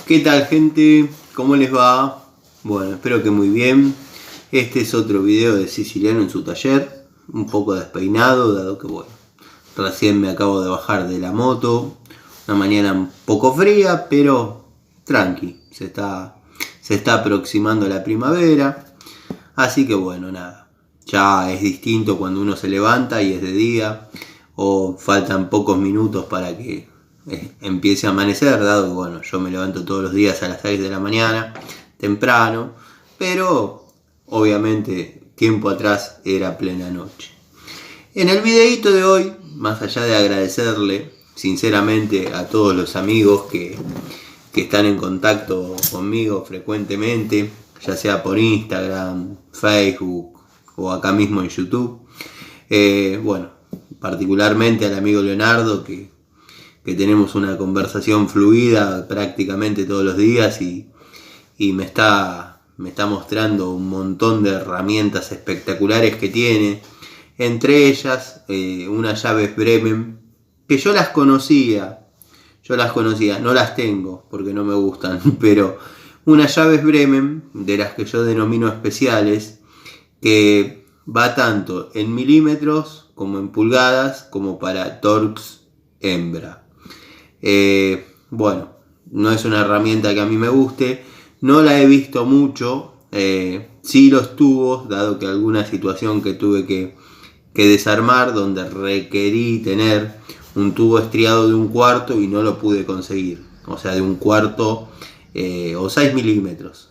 ¿Qué tal, gente? ¿Cómo les va? Bueno, espero que muy bien. Este es otro video de Siciliano en su taller, un poco despeinado, dado que bueno, recién me acabo de bajar de la moto, una mañana un poco fría, pero tranqui, se está aproximando la primavera, así que bueno, nada, ya es distinto cuando uno se levanta y es de día, o faltan pocos minutos para que empiece a amanecer, dado que bueno, yo me levanto todos los días a las 6 de la mañana, temprano, pero obviamente tiempo atrás era plena noche. En el videito de hoy, más allá de agradecerle sinceramente a todos los amigos que están en contacto conmigo frecuentemente, ya sea por Instagram, Facebook o acá mismo en YouTube, bueno, particularmente al amigo Leonardo que tenemos una conversación fluida prácticamente todos los días y me está mostrando un montón de herramientas espectaculares que tiene, entre ellas unas llaves Bremen que yo las conocía, no las tengo porque no me gustan, pero unas llaves Bremen de las que yo denomino especiales, que va tanto en milímetros como en pulgadas, como para torx hembra. Bueno, no es una herramienta que a mí me guste, no la he visto mucho, sí los tubos, dado que alguna situación que tuve que desarmar, donde requerí tener un tubo estriado de 1/4 y no lo pude conseguir, o sea, de 1/4 o 6 milímetros,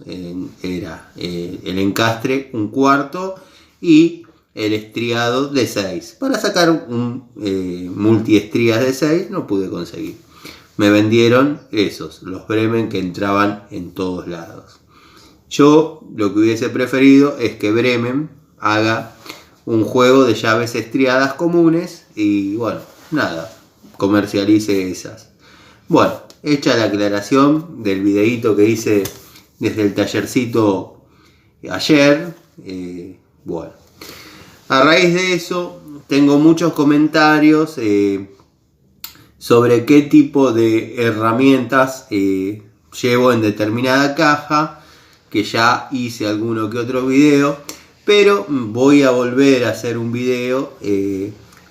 era el encastre 1/4 y el estriado de 6, para sacar un multiestrías de 6 no pude conseguir. Me vendieron esos, los Bremen, que entraban en todos lados. Yo lo que hubiese preferido es que Bremen haga un juego de llaves estriadas comunes y bueno, nada, comercialice esas. Bueno, hecha la aclaración del videíto que hice desde el tallercito ayer, bueno, a raíz de eso tengo muchos comentarios sobre qué tipo de herramientas llevo en determinada caja, que ya hice alguno que otro video, pero voy a volver a hacer un video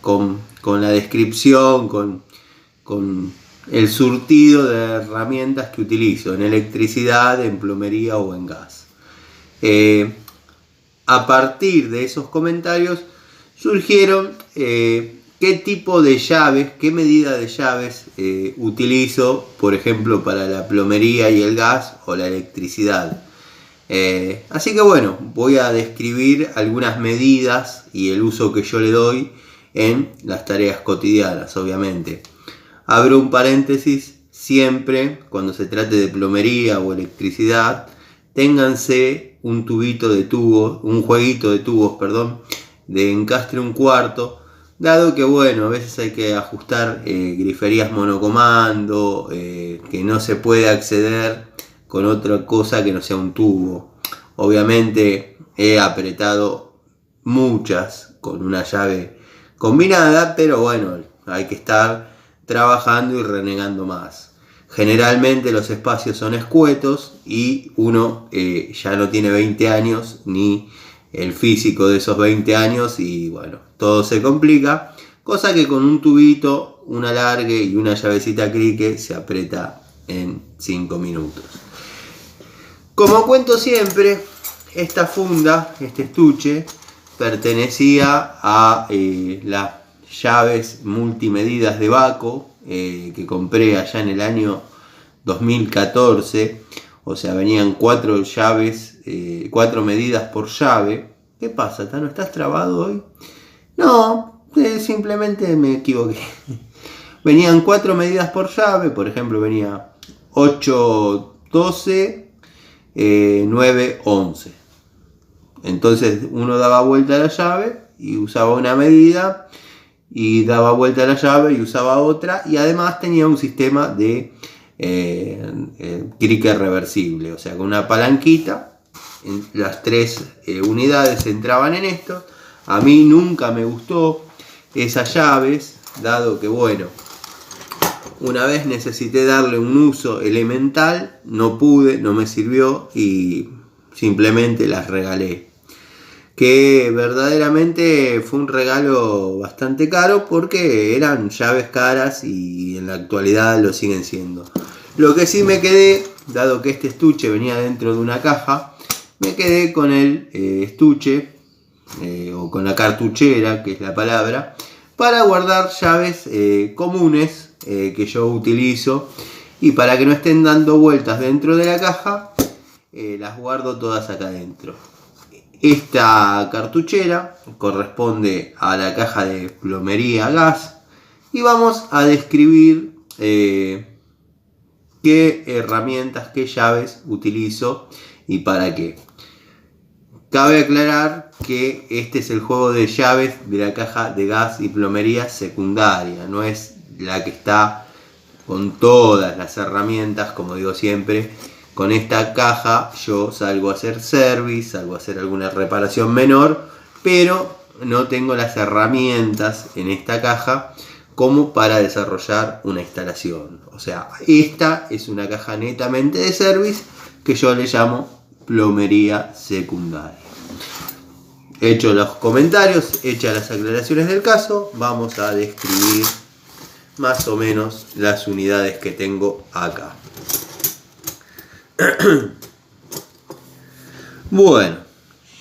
con la descripción, con el surtido de herramientas que utilizo en electricidad, en plomería o en gas. A partir de esos comentarios surgieron qué tipo de llaves, qué medida de llaves utilizo, por ejemplo, para la plomería y el gas o la electricidad. Así que bueno, voy a describir algunas medidas y el uso que yo le doy en las tareas cotidianas, obviamente. Abro un paréntesis, siempre cuando se trate de plomería o electricidad, ténganse un jueguito de tubos, de encastre 1/4, dado que bueno, a veces hay que ajustar griferías monocomando, que no se puede acceder con otra cosa que no sea un tubo. Obviamente he apretado muchas con una llave combinada, pero bueno, hay que estar trabajando y renegando más. Generalmente los espacios son escuetos y uno ya no tiene 20 años ni el físico de esos 20 años y bueno, todo se complica, cosa que con un tubito, un alargue y una llavecita crique se aprieta en 5 minutos. Como cuento siempre, esta funda, este estuche, pertenecía a las llaves multimedidas de Baco, que compré allá en el año 2014, o sea, venían 4 llaves, 4 medidas por llave. ¿Qué pasa, Tano? ¿Estás trabado hoy? No, simplemente me equivoqué. Venían 4 medidas por llave, por ejemplo, venía 8, 12, 9, 11. Entonces uno daba vuelta a la llave y usaba una medida, y daba vuelta a la llave y usaba otra, y además tenía un sistema de crique reversible, o sea, con una palanquita, las 3 unidades entraban en esto. A mí nunca me gustó esas llaves, dado que bueno, una vez necesité darle un uso elemental, no pude, no me sirvió y simplemente las regalé. Que verdaderamente fue un regalo bastante caro porque eran llaves caras y en la actualidad lo siguen siendo. Lo que sí me quedé, dado que este estuche venía dentro de una caja, me quedé con el estuche o con la cartuchera, que es la palabra, para guardar llaves comunes que yo utilizo, y para que no estén dando vueltas dentro de la caja, las guardo todas acá adentro. Esta cartuchera corresponde a la caja de plomería gas y vamos a describir qué herramientas, qué llaves utilizo y para qué. Cabe aclarar que este es el juego de llaves de la caja de gas y plomería secundaria, no es la que está con todas las herramientas, como digo siempre. Con esta caja yo salgo a hacer service, salgo a hacer alguna reparación menor, pero no tengo las herramientas en esta caja como para desarrollar una instalación. O sea, esta es una caja netamente de service que yo le llamo plomería secundaria. Hecho los comentarios, hechas las aclaraciones del caso, vamos a describir más o menos las unidades que tengo acá. Bueno,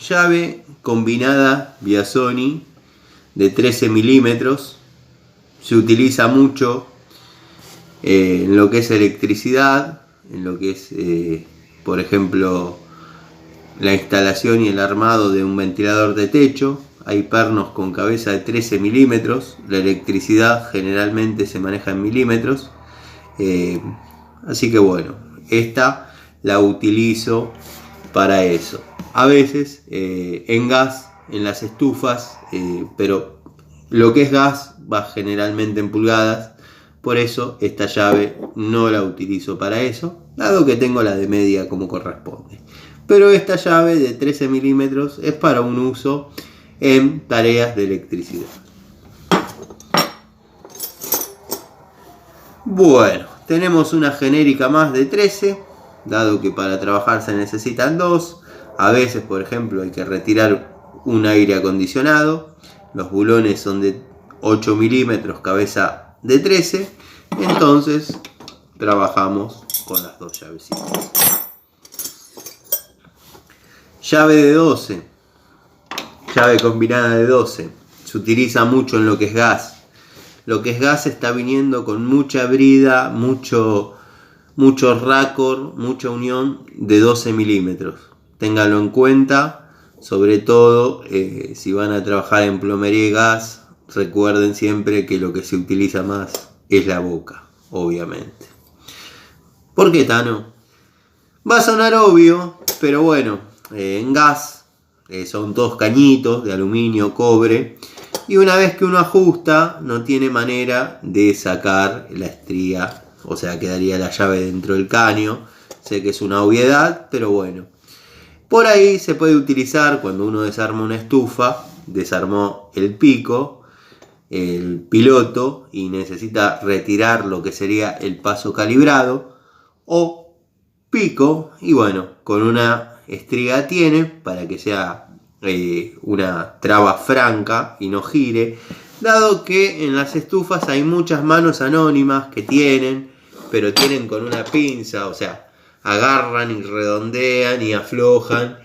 llave combinada Biasoni de 13 milímetros. Se utiliza mucho en lo que es electricidad, en lo que es, por ejemplo, la instalación y el armado de un ventilador de techo. Hay pernos con cabeza de 13 milímetros. La electricidad generalmente se maneja en milímetros. Así que bueno, esta la utilizo para eso. A veces en gas, en las estufas, pero lo que es gas va generalmente en pulgadas. Por eso esta llave no la utilizo para eso, dado que tengo la de media como corresponde. Pero esta llave de 13 milímetros es para un uso en tareas de electricidad. Bueno, tenemos una genérica más de 13, dado que para trabajar se necesitan dos. A veces, por ejemplo, hay que retirar un aire acondicionado. Los bulones son de 8 milímetros, cabeza de 13. Entonces trabajamos con las dos llavecitas. Llave de 12, llave combinada de 12. Se utiliza mucho en lo que es gas. Lo que es gas está viniendo con mucha brida, mucho raccord, mucha unión de 12 milímetros. Ténganlo en cuenta, sobre todo si van a trabajar en plomería y gas. Recuerden siempre que lo que se utiliza más es la boca, obviamente. ¿Por qué, Tano? Va a sonar obvio, pero bueno, en gas son todos cañitos de aluminio, cobre. Y una vez que uno ajusta, no tiene manera de sacar la estría, o sea, quedaría la llave dentro del caño. Sé que es una obviedad, pero bueno. Por ahí se puede utilizar cuando uno desarma una estufa, desarmó el pico, el piloto y necesita retirar lo que sería el paso calibrado o pico, y bueno, con una estría tiene para que sea una traba franca y no gire, dado que en las estufas hay muchas manos anónimas que tienen, pero tienen con una pinza, o sea, agarran y redondean y aflojan,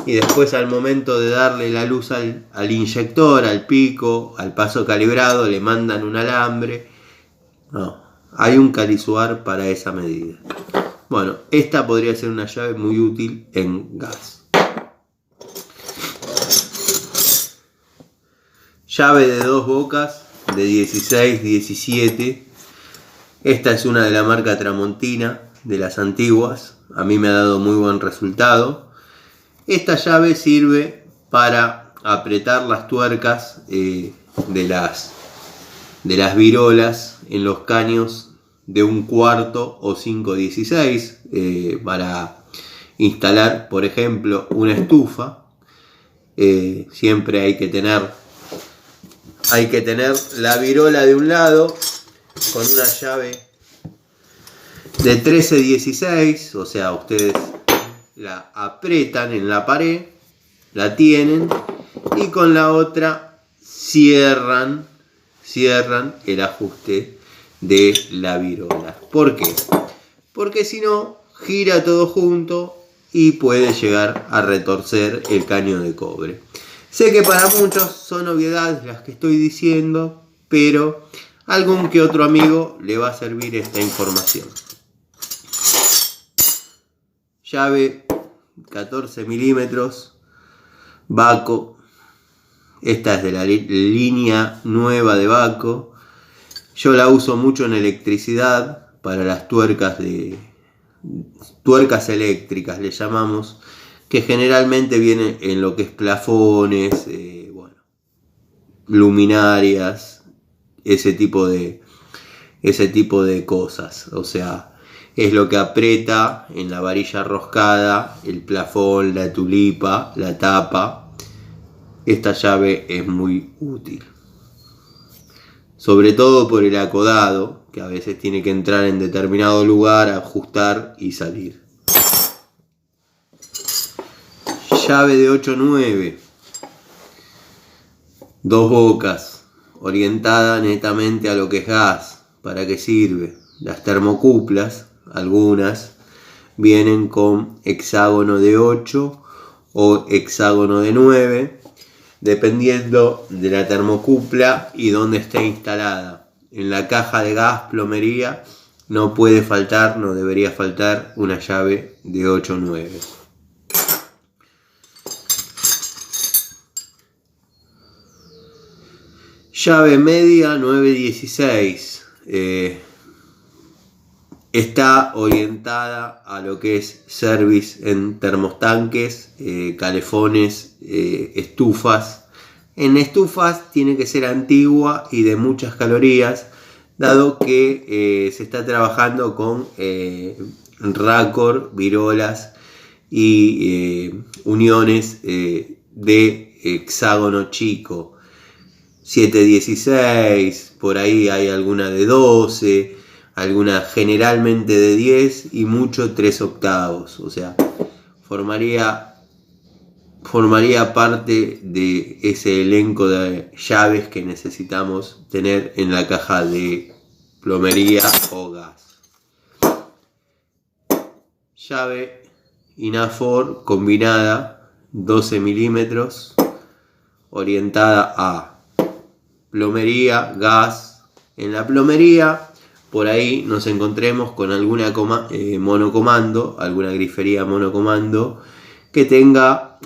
y después al momento de darle la luz al inyector, al pico, al paso calibrado, le mandan un alambre. No, hay un calisuar para esa medida. Bueno, esta podría ser una llave muy útil en gas. Llave de dos bocas de 16, 17. Esta es una de la marca Tramontina, de las antiguas. A mí me ha dado muy buen resultado. Esta llave sirve para apretar las tuercas de las virolas en los caños de 1/4 o 5/16 para instalar, por ejemplo, una estufa. Siempre hay que tener la virola de un lado con una llave de 13-16, o sea, ustedes la aprietan en la pared, la tienen y con la otra cierran el ajuste de la virola. ¿Por qué? Porque si no, gira todo junto y puede llegar a retorcer el caño de cobre. Sé que para muchos son obviedades las que estoy diciendo, pero a algún que otro amigo le va a servir esta información. Llave 14 milímetros, Baco. Esta es de la línea nueva de Baco. Yo la uso mucho en electricidad para las tuercas eléctricas, le llamamos, que generalmente vienen en lo que es plafones, luminarias, ese tipo de cosas. O sea, es lo que aprieta en la varilla roscada el plafón, la tulipa, la tapa. Esta llave es muy útil, sobre todo por el acodado, que a veces tiene que entrar en determinado lugar, ajustar y salir. Llave de 8-9, dos bocas, orientada netamente a lo que es gas. ¿Para qué sirve? Las termocuplas, algunas, vienen con hexágono de 8 o hexágono de 9, dependiendo de la termocupla y dónde esté instalada. En la caja de gas, plomería, no puede faltar, no debería faltar una llave de 8-9. Llave media 9-16. Está orientada a lo que es service en termostanques, calefones, estufas. En estufas tiene que ser antigua y de muchas calorías, dado que se está trabajando con racor, virolas y uniones de hexágono chico. 7-16, por ahí hay alguna de 12, alguna generalmente de 10 y mucho 3 octavos. O sea, formaría parte de ese elenco de llaves que necesitamos tener en la caja de plomería o gas. Llave Inafor combinada 12 milímetros, orientada a plomería, gas. En la plomería, por ahí nos encontremos con alguna monocomando, alguna grifería monocomando que tenga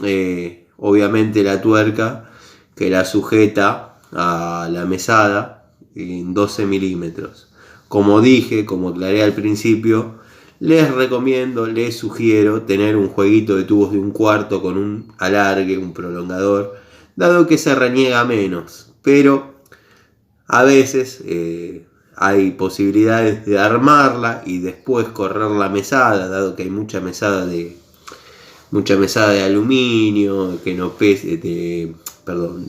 obviamente la tuerca que la sujeta a la mesada en 12 milímetros. Como dije, como aclaré al principio, les sugiero tener un jueguito de tubos de 1/4 con un alargue, un prolongador, dado que se reniega menos, pero a veces hay posibilidades de armarla y después correr la mesada, dado que hay mucha mesada de aluminio que no pesa, de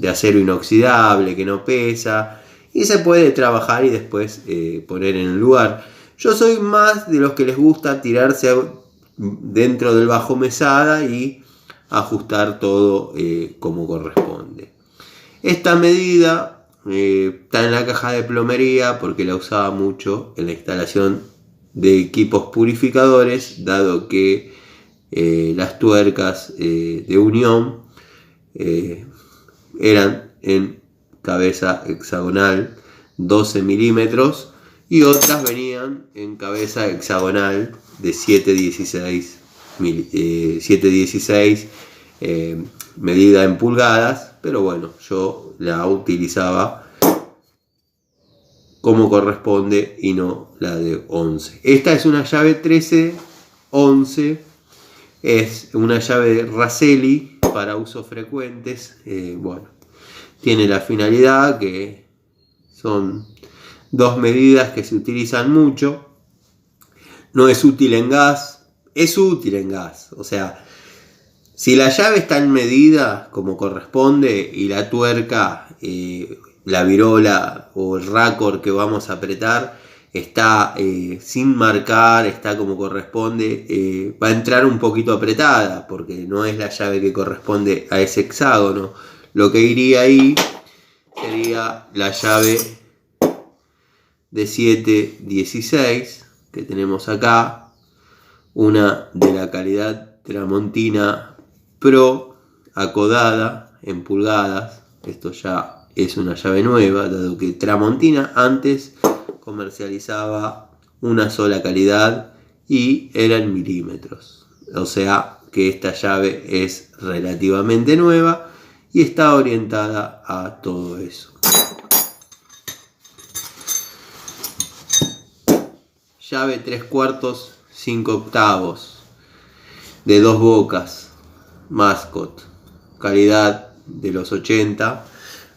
acero inoxidable que no pesa, y se puede trabajar y después poner en el lugar. Yo soy más de los que les gusta tirarse dentro del bajo mesada y ajustar todo como corresponde. Esta medida está en la caja de plomería porque la usaba mucho en la instalación de equipos purificadores, dado que las tuercas de unión eran en cabeza hexagonal 12 milímetros y otras venían en cabeza hexagonal de 7-16 medida en pulgadas, pero bueno, yo la utilizaba como corresponde y no la de 11. Esta es una llave 13-11, es una llave Raselli para usos frecuentes. Tiene la finalidad que son dos medidas que se utilizan mucho. No es útil en gas, es útil en gas, o sea, si la llave está en medida como corresponde y la tuerca, la virola o el racor que vamos a apretar está sin marcar, está como corresponde, va a entrar un poquito apretada porque no es la llave que corresponde a ese hexágono. Lo que iría ahí sería la llave de 7-16 que tenemos acá, una de la calidad Tramontina Pro acodada en pulgadas. Esto ya es una llave nueva, dado que Tramontina antes comercializaba una sola calidad y era en milímetros. O sea que esta llave es relativamente nueva y está orientada a todo eso. Llave 3/4, 5/8 de 2 bocas, Mascot, calidad de los 80.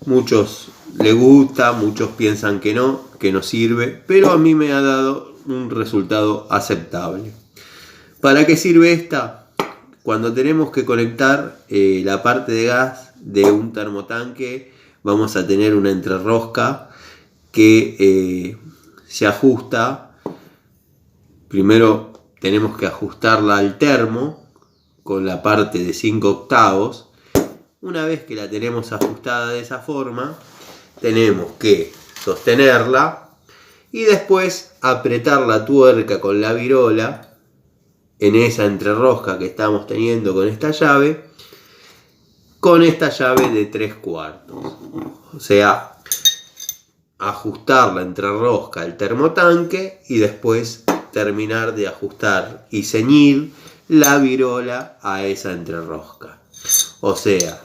Muchos les gusta, muchos piensan que no sirve, pero a mí me ha dado un resultado aceptable. ¿Para qué sirve esta? Cuando tenemos que conectar la parte de gas de un termotanque, vamos a tener una entrerrosca que se ajusta. Primero tenemos que ajustarla al termo con la parte de 5/8. Una vez que la tenemos ajustada de esa forma, tenemos que sostenerla y después apretar la tuerca con la virola en esa entrerrosca que estamos teniendo con esta llave de 3/4. O sea, ajustar la entrerrosca al termotanque y después terminar de ajustar y ceñir la virola a esa entrerrosca. O sea,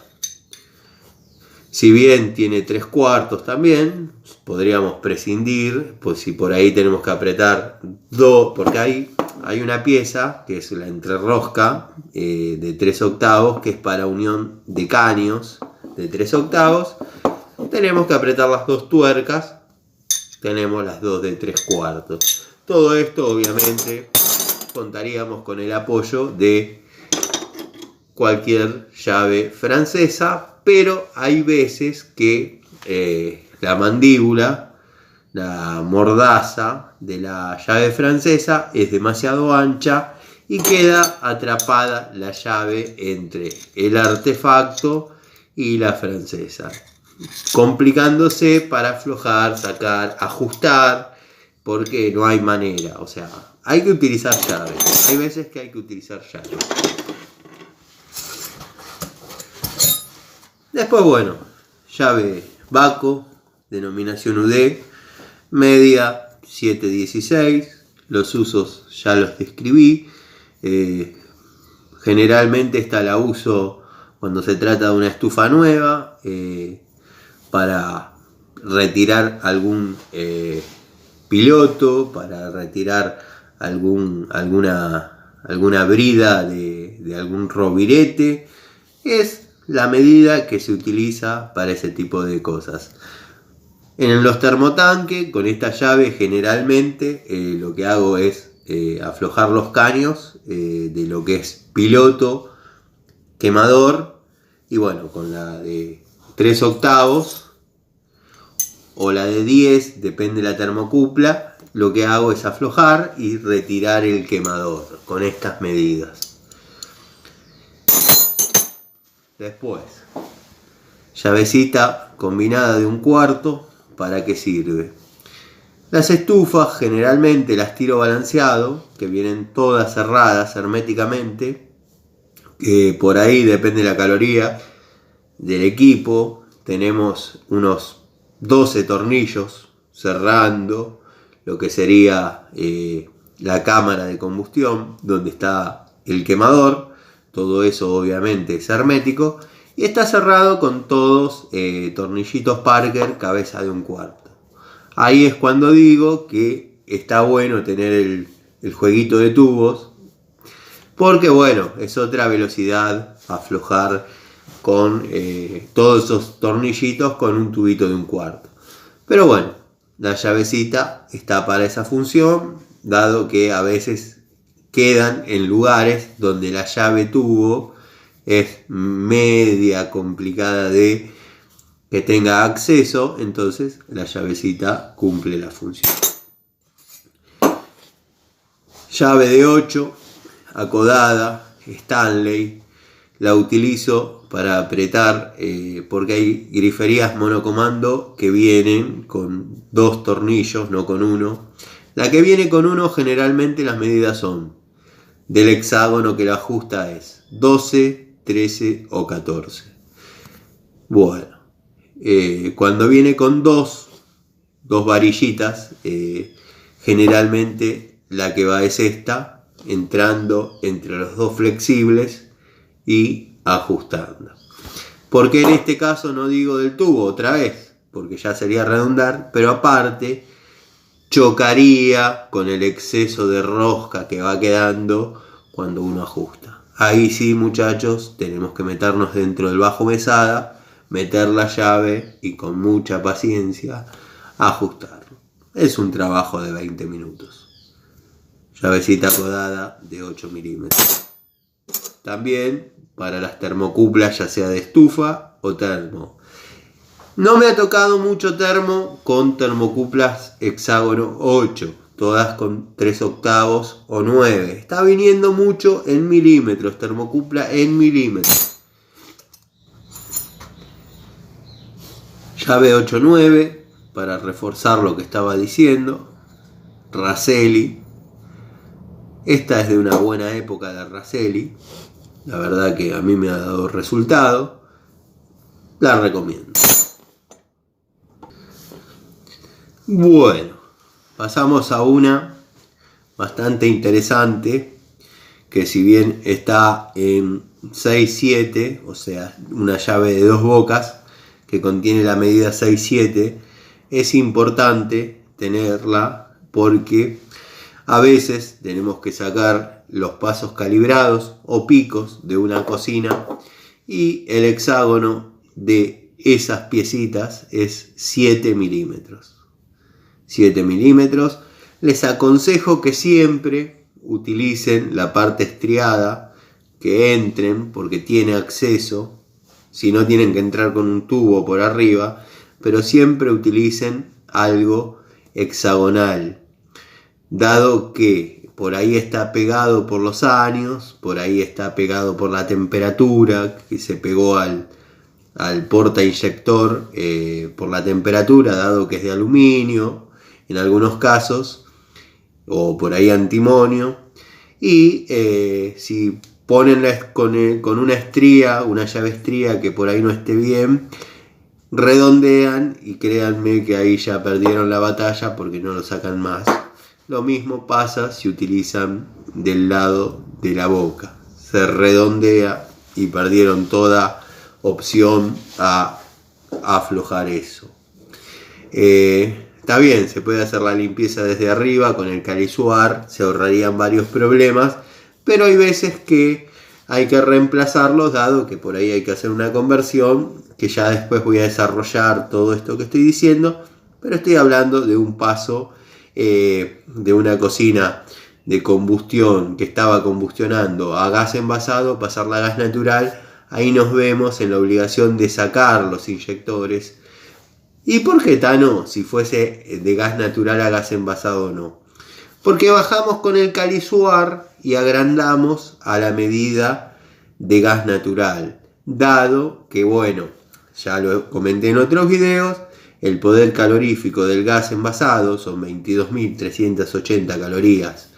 si bien tiene 3/4 también, podríamos prescindir, pues si por ahí tenemos que apretar 2, porque hay una pieza que es la entrerrosca de 3/8, que es para unión de caños de 3/8. Tenemos que apretar las 2 tuercas, tenemos las 2 de 3/4. Todo esto obviamente contaríamos con el apoyo de cualquier llave francesa, pero hay veces que la mandíbula, la mordaza de la llave francesa es demasiado ancha y queda atrapada la llave entre el artefacto y la francesa, complicándose para aflojar, sacar, ajustar, porque no hay manera. O sea, hay que utilizar llaves. Hay veces que hay que utilizar llaves. Después, bueno, llave Baco, denominación UD, media 7-16. Los usos ya los describí. Generalmente esta la uso cuando se trata de una estufa nueva, para retirar algún piloto, para retirar alguna brida de algún rovirete. Es la medida que se utiliza para ese tipo de cosas. En los termotanques, con esta llave generalmente lo que hago es aflojar los caños de lo que es piloto, quemador, y bueno, con la de 3/8 o la de 10, depende de la termocupla, lo que hago es aflojar y retirar el quemador con estas medidas. Después, llavecita combinada de 1/4, ¿para qué sirve? Las estufas generalmente las tiro balanceado, que vienen todas cerradas herméticamente. Por ahí depende de la caloría del equipo. Tenemos unos 12 tornillos cerrando lo que sería la cámara de combustión, donde está el quemador. Todo eso obviamente es hermético y está cerrado con todos tornillitos Parker, cabeza de 1/4. Ahí es cuando digo que está bueno tener el jueguito de tubos, porque bueno, es otra velocidad aflojar con todos esos tornillitos con un tubito de 1/4. Pero bueno, la llavecita está para esa función, dado que a veces quedan en lugares donde la llave tubo es media complicada de que tenga acceso, entonces la llavecita cumple la función. Llave de 8, acodada, Stanley. La utilizo para apretar porque hay griferías monocomando que vienen con 2 tornillos, no con uno. La que viene con uno, generalmente las medidas son del hexágono que la ajusta es 12, 13 o 14. Bueno, cuando viene con dos varillitas, generalmente la que va es esta, entrando entre los 2 flexibles y ajustando. Porque en este caso no digo del tubo otra vez, porque ya sería redundar, pero aparte chocaría con el exceso de rosca que va quedando cuando uno ajusta. Ahí sí, muchachos, tenemos que meternos dentro del bajo mesada, meter la llave y con mucha paciencia ajustarlo. Es un trabajo de 20 minutos. Llavecita acodada de 8 milímetros. También para las termocuplas, ya sea de estufa o termo. No me ha tocado mucho termo con termocuplas hexágono 8, todas con 3 octavos o 9. Está viniendo mucho en milímetros, termocupla en milímetros. Llave 8-9 para reforzar lo que estaba diciendo. Raselli. Esta es de una buena época de Raselli. La verdad que a mí me ha dado resultado. La recomiendo. Bueno, pasamos a una bastante interesante, que si bien está en 6-7, o sea, una llave de 2 bocas que contiene la medida 6-7, es importante tenerla porque a veces tenemos que sacar los pasos calibrados o picos de una cocina y el hexágono de esas piecitas es 7 milímetros. 7 milímetros. Les aconsejo que siempre utilicen la parte estriada, que entren porque tiene acceso, si no tienen que entrar con un tubo por arriba, pero siempre utilicen algo hexagonal, dado que por ahí está pegado por los años, por ahí está pegado por la temperatura, que se pegó al porta inyector por la temperatura, dado que es de aluminio en algunos casos, o por ahí antimonio, y si ponen con una estría, una llave estría que por ahí no esté bien, redondean y créanme que ahí ya perdieron la batalla porque no lo sacan más. Lo mismo pasa si utilizan del lado de la boca, se redondea y perdieron toda opción a aflojar eso. Está bien, se puede hacer la limpieza desde arriba con el calisuar, se ahorrarían varios problemas, pero hay veces que hay que reemplazarlos, dado que por ahí hay que hacer una conversión, que ya después voy a desarrollar todo esto que estoy diciendo, pero estoy hablando de un paso de una cocina de combustión que estaba combustionando a gas envasado, pasarla a gas natural. Ahí nos vemos en la obligación de sacar los inyectores. ¿Y por qué, Tano? Si fuese de gas natural a gas envasado o no. Porque bajamos con el calisuar y agrandamos a la medida de gas natural. Dado que, bueno, ya lo comenté en otros videos, el poder calorífico del gas envasado son 22.380 calorías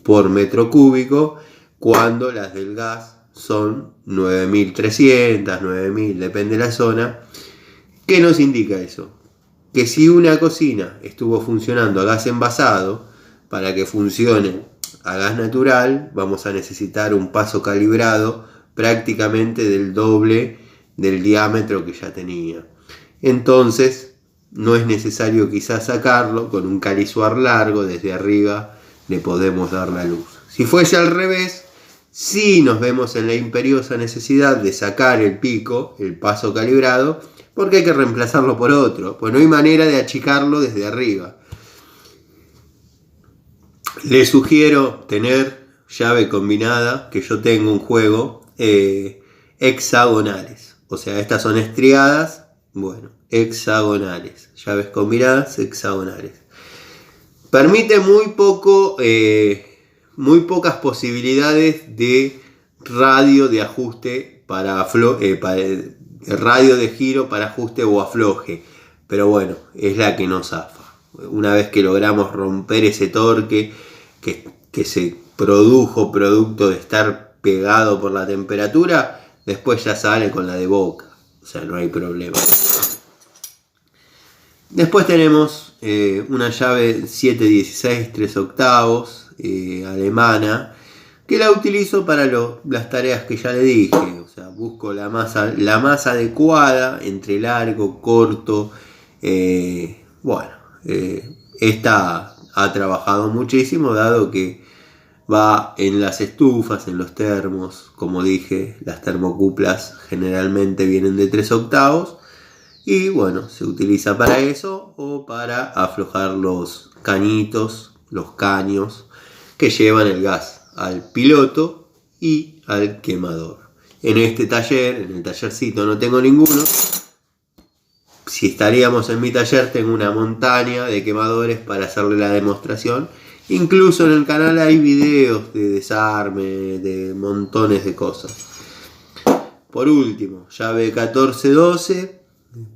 por metro cúbico, cuando las del gas son 9.300, 9.000, depende de la zona. ¿Qué nos indica eso? Que si una cocina estuvo funcionando a gas envasado, para que funcione a gas natural, vamos a necesitar un paso calibrado prácticamente del doble del diámetro que ya tenía. Entonces, no es necesario quizás sacarlo, con un calisuar largo desde arriba le podemos dar la luz. Si fuese al revés, sí nos vemos en la imperiosa necesidad de sacar el pico, el paso calibrado, porque hay que reemplazarlo por otro, pues no hay manera de achicarlo desde arriba. Les sugiero tener llave combinada, que yo tengo un juego, hexagonales. O sea, estas son estriadas, bueno, hexagonales. Llaves combinadas, hexagonales. Permite muy pocas posibilidades de radio de ajuste para radio de giro para ajuste o afloje, pero bueno, es la que nos zafa. Una vez que logramos romper ese torque que se produjo producto de estar pegado por la temperatura, después ya sale con la de boca, o sea, no hay problema. Después tenemos una llave 7/16 3/8 alemana, que la utilizo para las tareas que ya le dije. O sea, busco la más adecuada entre largo, corto. Esta ha trabajado muchísimo, dado que va en las estufas, en los termos. Como dije, las termocuplas generalmente vienen de 3/8. Y bueno, se utiliza para eso o para aflojar los cañitos, los caños que llevan el gas al piloto y al quemador. En este taller, en el tallercito, no tengo ninguno. Si estaríamos en mi taller, tengo una montaña de quemadores para hacerle la demostración. Incluso en el canal hay videos de desarme, de montones de cosas. Por último, llave 14/12.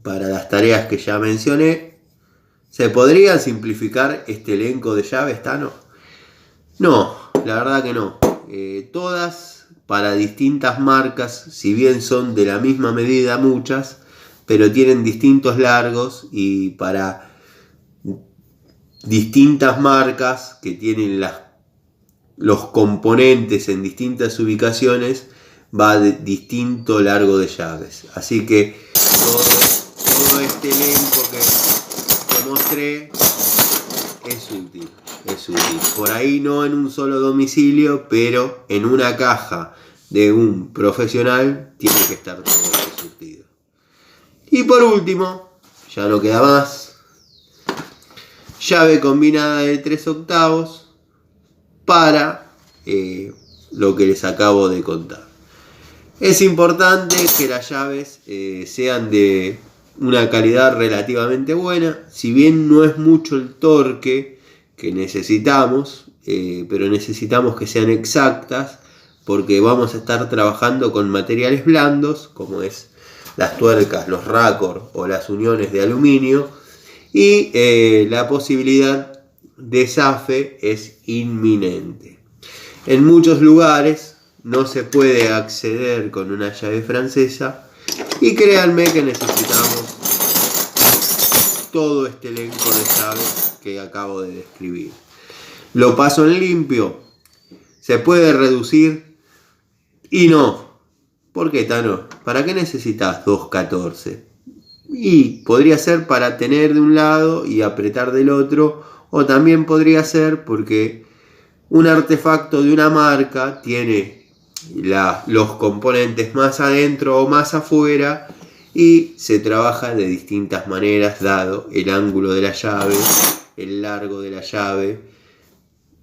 Para las tareas que ya mencioné. ¿Se podría simplificar este elenco de llaves, Tano? No, la verdad que no. Todas para distintas marcas, si bien son de la misma medida muchas, pero tienen distintos largos, y para distintas marcas que tienen los componentes en distintas ubicaciones, va de distinto largo de llaves. Así que todo este elenco que mostré es útil. Por ahí no en un solo domicilio, pero en una caja de un profesional tiene que estar todo esto surtido. Y por último, ya no queda más, llave combinada de 3/8 para lo que les acabo de contar. Es importante que las llaves sean de una calidad relativamente buena, si bien no es mucho el torque que necesitamos, pero necesitamos que sean exactas, porque vamos a estar trabajando con materiales blandos, como es las tuercas, los raccord o las uniones de aluminio, y la posibilidad de zafe es inminente. En muchos lugares no se puede acceder con una llave francesa, y créanme que necesitamos todo este elenco de llaves que acabo de describir. Lo paso en limpio. ¿Se puede reducir? Y no. ¿Por qué, Tano? ¿Para qué necesitas 2/14? Y podría ser para tener de un lado y apretar del otro, o también podría ser porque un artefacto de una marca tiene los componentes más adentro o más afuera, y se trabaja de distintas maneras dado el ángulo de la llave, el largo de la llave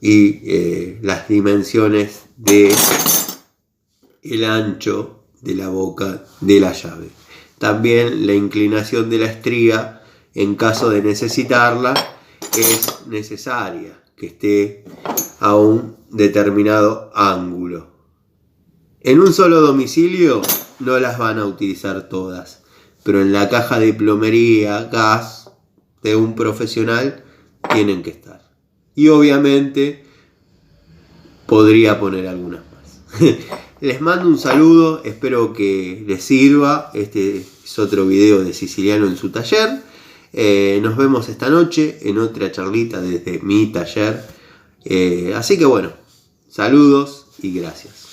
y las dimensiones de el ancho de la boca de la llave. También la inclinación de la estría, en caso de necesitarla, es necesaria que esté a un determinado ángulo. En un solo domicilio no las van a utilizar todas, pero en la caja de plomería, gas de un profesional tienen que estar. Y obviamente podría poner algunas más. Les mando un saludo, espero que les sirva. Este es otro video de Siciliano en su taller. Nos vemos esta noche en otra charlita desde mi taller. Así que bueno, saludos y gracias.